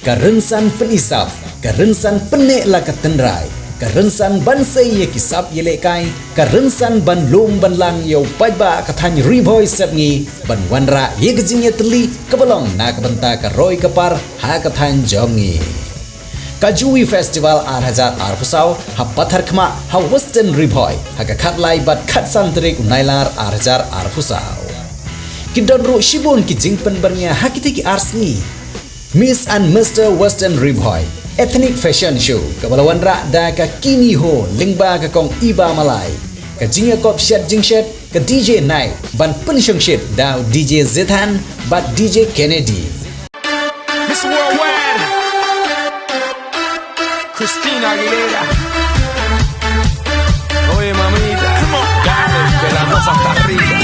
Karensan penisap, karensan penek la katendrai, karensan bansai ye kisap ye lekai, karensan ban lom ban lang yo pajba kathan ribhoi sapngi, ban wanra ye gejing ye teli kebalong na kabenta karoi kapar ha kathan jongi. Jowe Festival Arhazat Arfusau ha Patharkhmah ha Western Ribhoi ha katlai bat khatsan terik unailar Arhazar Arfusau. Kidonru shibun ki jingpen bernya ha kitiki arsni. Miss and Mr. Western Ribhoi Ethnic Fashion Show kabalawan ra da ka kini ho lingba ka kong iba malai ka jingya kop shet jingshet ka DJ night ban pensyong shet da DJ Zethan bat DJ Kennedy. Miss Worldwide Christina Aguilera. Oye mamita, dale que la cosa está rica.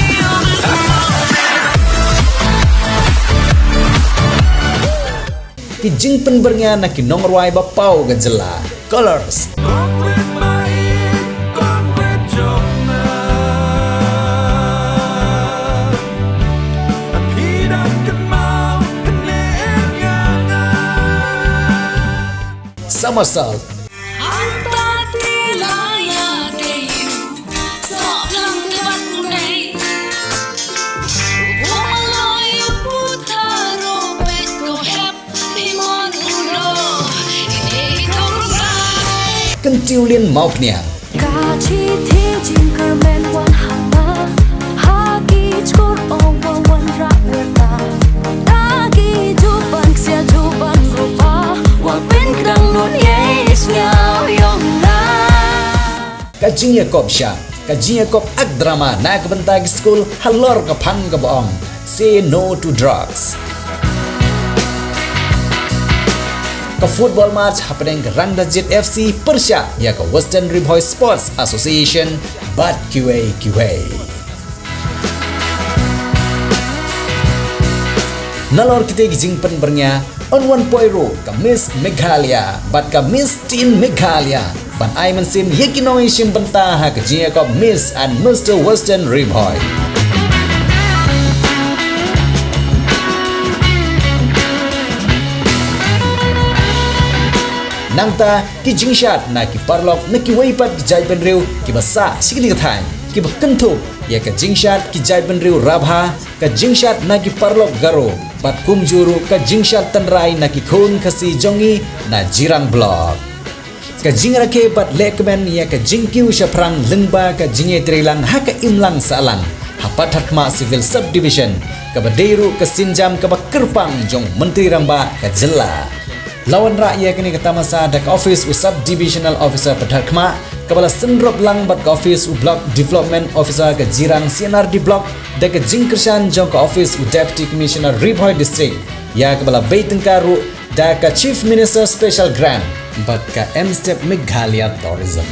Ki jingpen bernya na ki nongruai bapau gajela colors somersault Kentilin mauknya. Kajinya kop syak, kajinya kop ak drama na kebentag school Halor kapang kabaong. Say no to drugs. Ka football match happening ke Rangdajit FC Persya ya ke Western Ribhoi Sports Association bat QA. Nalor kita jingpen bernya on 1.0 ke Miss Meghalaya bat ke Miss Teen Meghalaya ban ai mensim yekinoi sim benta ha ke jia ke Miss and Mr. Western Ribhoi. Nangta ki jingshat na ki parlok na ki waipat ki jai penriu ki basa sikli kathan ki bakentu ya ka jingshat ki jai penriu rabha ka jingshat na ki parlok garo bat kumjuru ka jingshat tanrai na ki khun khasi jongi na jirang blok ka jingrake bat lekmen ya ka jingkiu shaprang lengba ka jinge trilang ha ka imlang salang ha Patharkhmah Civil Subdivision ka badeiru ka sinjam ka bakerpang jong menteri ramba ka jela. Lawan rakyat kini kata masa dak office u subdivisional officer Patharkhmah kepala sendrop lang bat ka office u block development officer ke jirang CNRD block dak jingkersan jong ka office u deputy commissioner Ribhoi district ya kepala Baitengkaru dak chief minister special grant bat ka M step Meghalaya tourism.